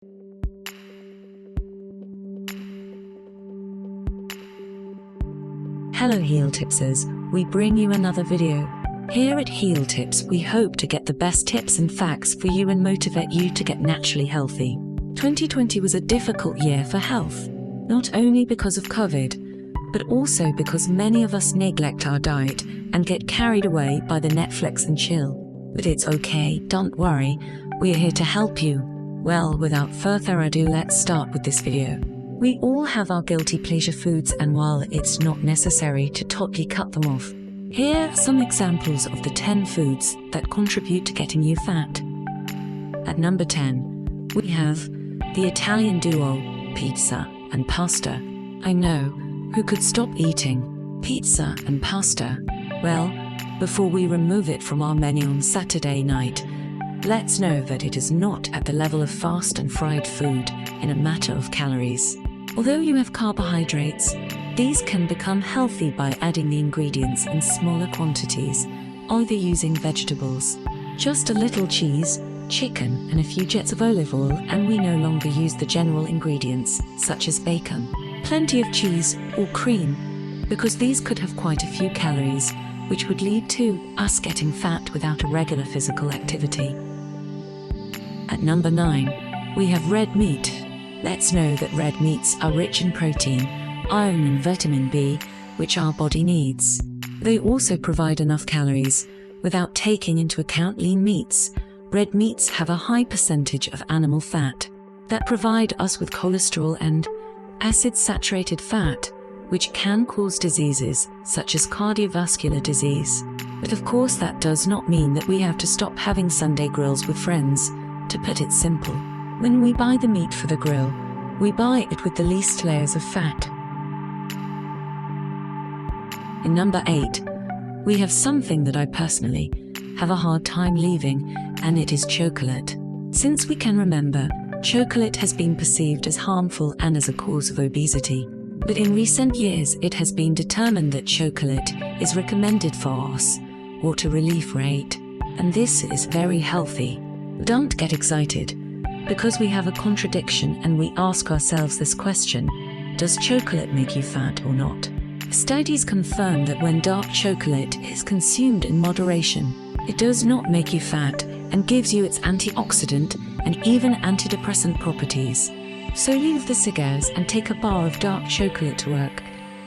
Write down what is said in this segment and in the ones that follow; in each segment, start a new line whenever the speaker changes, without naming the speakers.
Hello Healtipsers, we bring you another video. Here at Healtips, we hope to get the best tips and facts for you and motivate you to get naturally healthy. 2020 was a difficult year for health, not only because of COVID, but also because many of us neglect our diet and get carried away by the Netflix and chill. But it's okay, don't worry, we are here to help you. Well, without further ado, let's start with this video. We all have our guilty pleasure foods, and while it's not necessary to totally cut them off, here are some examples of the 10 foods that contribute to getting you fat. At number 10, we have the Italian duo, pizza and pasta. I know, who could stop eating pizza and pasta? Well, before we remove it from our menu on Saturday night, let's know that it is not at the level of fast and fried food in a matter of calories. Although you have carbohydrates, these can become healthy by adding the ingredients in smaller quantities, either using vegetables, just a little cheese, chicken, and a few jets of olive oil, and we no longer use the general ingredients, such as bacon, plenty of cheese, or cream, because these could have quite a few calories, which would lead to us getting fat without a regular physical activity. At number 9, we have red meat. Let's know that red meats are rich in protein, iron and vitamin B, which our body needs. They also provide enough calories. Without taking into account lean meats, red meats have a high percentage of animal fat that provide us with cholesterol and acid-saturated fat, which can cause diseases such as cardiovascular disease. But of course that does not mean that we have to stop having Sunday grills with friends. To put it simple, when we buy the meat for the grill, we buy it with the least layers of fat. In number 8, we have something that I personally have a hard time leaving, and it is chocolate. Since we can remember, chocolate has been perceived as harmful and as a cause of obesity. But in recent years, it has been determined that chocolate is recommended for us water relief rate, and this is very healthy. Don't get excited, because we have a contradiction and we ask ourselves this question: does chocolate make you fat or not? Studies confirm that when dark chocolate is consumed in moderation, it does not make you fat and gives you its antioxidant and even antidepressant properties. So leave the cigars and take a bar of dark chocolate to work.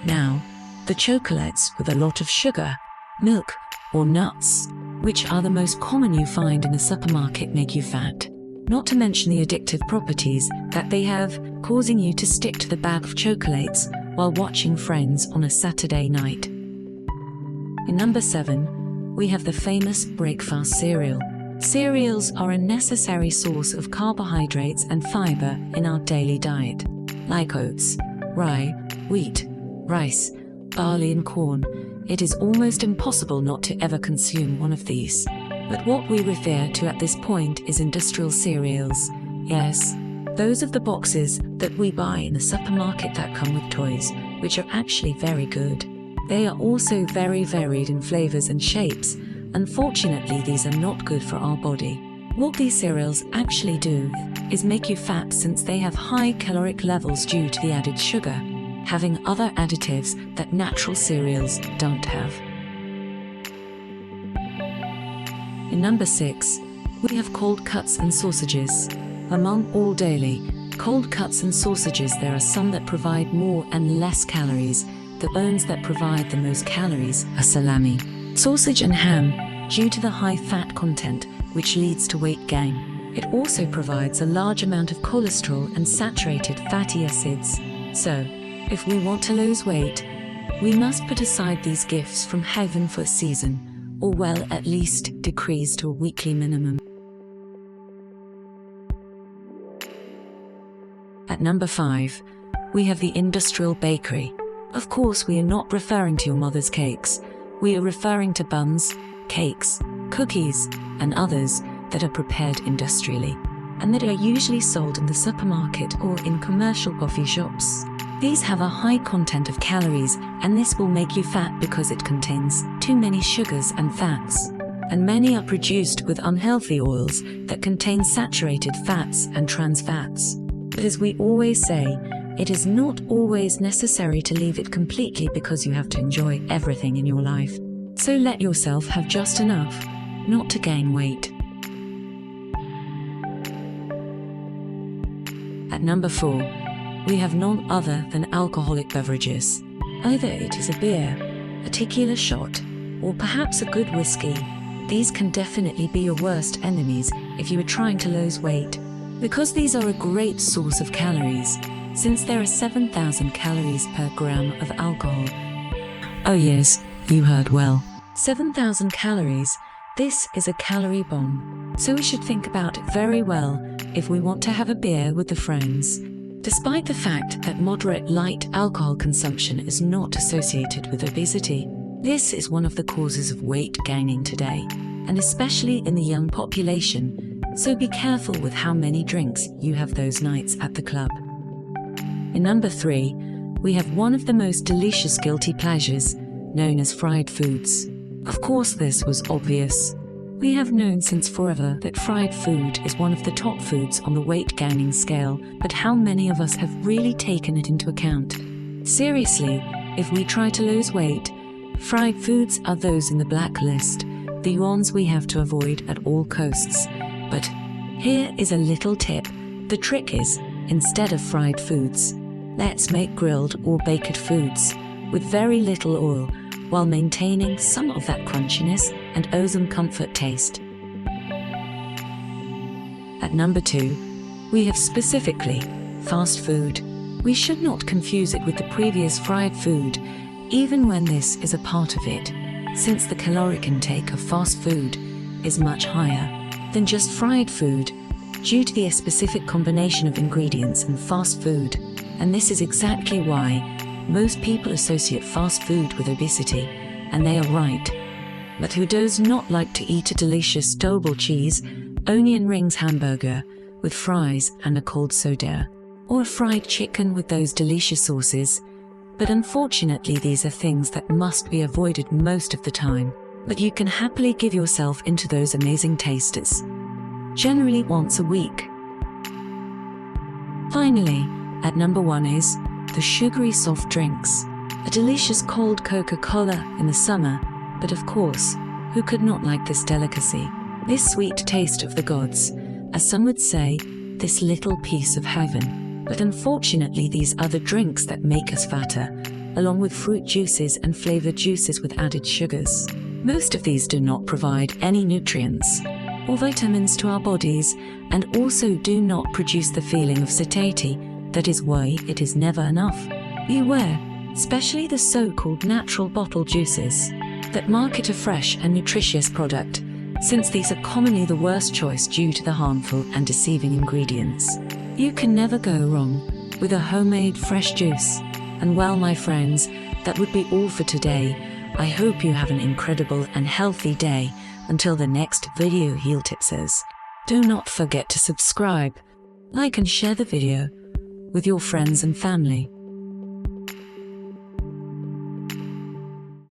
Now, the chocolates with a lot of sugar, milk, or nuts, which are the most common you find in the supermarket, make you fat. Not to mention the addictive properties that they have, causing you to stick to the bag of chocolates while watching Friends on a Saturday night. In number 7, we have the famous breakfast cereal. Cereals are a necessary source of carbohydrates and fiber in our daily diet. Like oats, rye, wheat, rice, barley and corn, it is almost impossible not to ever consume one of these. But what we refer to at this point is industrial cereals. Yes, those of the boxes that we buy in the supermarket that come with toys, which are actually very good. They are also very varied in flavors and shapes. Unfortunately, these are not good for our body. What these cereals actually do is make you fat, since they have high caloric levels due to the added sugar, having other additives that natural cereals don't have. In number 6, we have cold cuts and sausages. Among all daily cold cuts and sausages, there are some that provide more and less calories. The bones that provide the most calories are salami, sausage and ham, due to the high fat content, which leads to weight gain. It also provides a large amount of cholesterol and saturated fatty acids. So, if we want to lose weight, we must put aside these gifts from heaven for a season, or well, at least decrease to a weekly minimum. At number 5, we have the industrial bakery. Of course, we are not referring to your mother's cakes. We are referring to buns, cakes, cookies, and others that are prepared industrially, and that are usually sold in the supermarket or in commercial coffee shops. These have a high content of calories, and this will make you fat because it contains too many sugars and fats. and many are produced with unhealthy oils that contain saturated fats and trans fats. But as we always say, it is not always necessary to leave it completely because you have to enjoy everything in your life. So let yourself have just enough, not to gain weight. At number 4, we have none other than alcoholic beverages. Either it is a beer, a tequila shot, or perhaps a good whiskey. These can definitely be your worst enemies if you are trying to lose weight, because these are a great source of calories, since there are 7,000 calories per gram of alcohol. Oh yes, you heard well. 7,000 calories. This is a calorie bomb. So we should think about it very well if we want to have a beer with the friends. Despite the fact that moderate light alcohol consumption is not associated with obesity, this is one of the causes of weight gaining today, and especially in the young population, so be careful with how many drinks you have those nights at the club. In number 3, we have one of the most delicious guilty pleasures, known as fried foods. Of course, this was obvious. We have known since forever that fried food is one of the top foods on the weight gaining scale, but how many of us have really taken it into account? Seriously, if we try to lose weight, fried foods are those in the blacklist, the ones we have to avoid at all costs. But here is a little tip. The trick is, instead of fried foods, let's make grilled or baked foods with very little oil, while maintaining some of that crunchiness and awesome comfort taste. At number 2, we have specifically fast food. We should not confuse it with the previous fried food, even when this is a part of it, since the caloric intake of fast food is much higher than just fried food due to the specific combination of ingredients in fast food, and this is exactly why most people associate fast food with obesity, and they are right. But who does not like to eat a delicious double cheese, onion rings hamburger with fries and a cold soda, or a fried chicken with those delicious sauces? But unfortunately, these are things that must be avoided most of the time. But you can happily give yourself into those amazing tasters, generally once a week. Finally, at number 1 is the sugary soft drinks. A delicious cold Coca-Cola in the summer, but of course, who could not like this delicacy? This sweet taste of the gods, as some would say, this little piece of heaven. But unfortunately, these are the drinks that make us fatter, along with fruit juices and flavored juices with added sugars. Most of these do not provide any nutrients or vitamins to our bodies, and also do not produce the feeling of satiety. That is why it is never enough. Beware, especially the so-called natural bottle juices that market a fresh and nutritious product, since these are commonly the worst choice due to the harmful and deceiving ingredients. You can never go wrong with a homemade fresh juice. And well, my friends, that would be all for today. I hope you have an incredible and healthy day. Until the next video, Healtipsers. Do not forget to subscribe, like and share the video with your friends and family.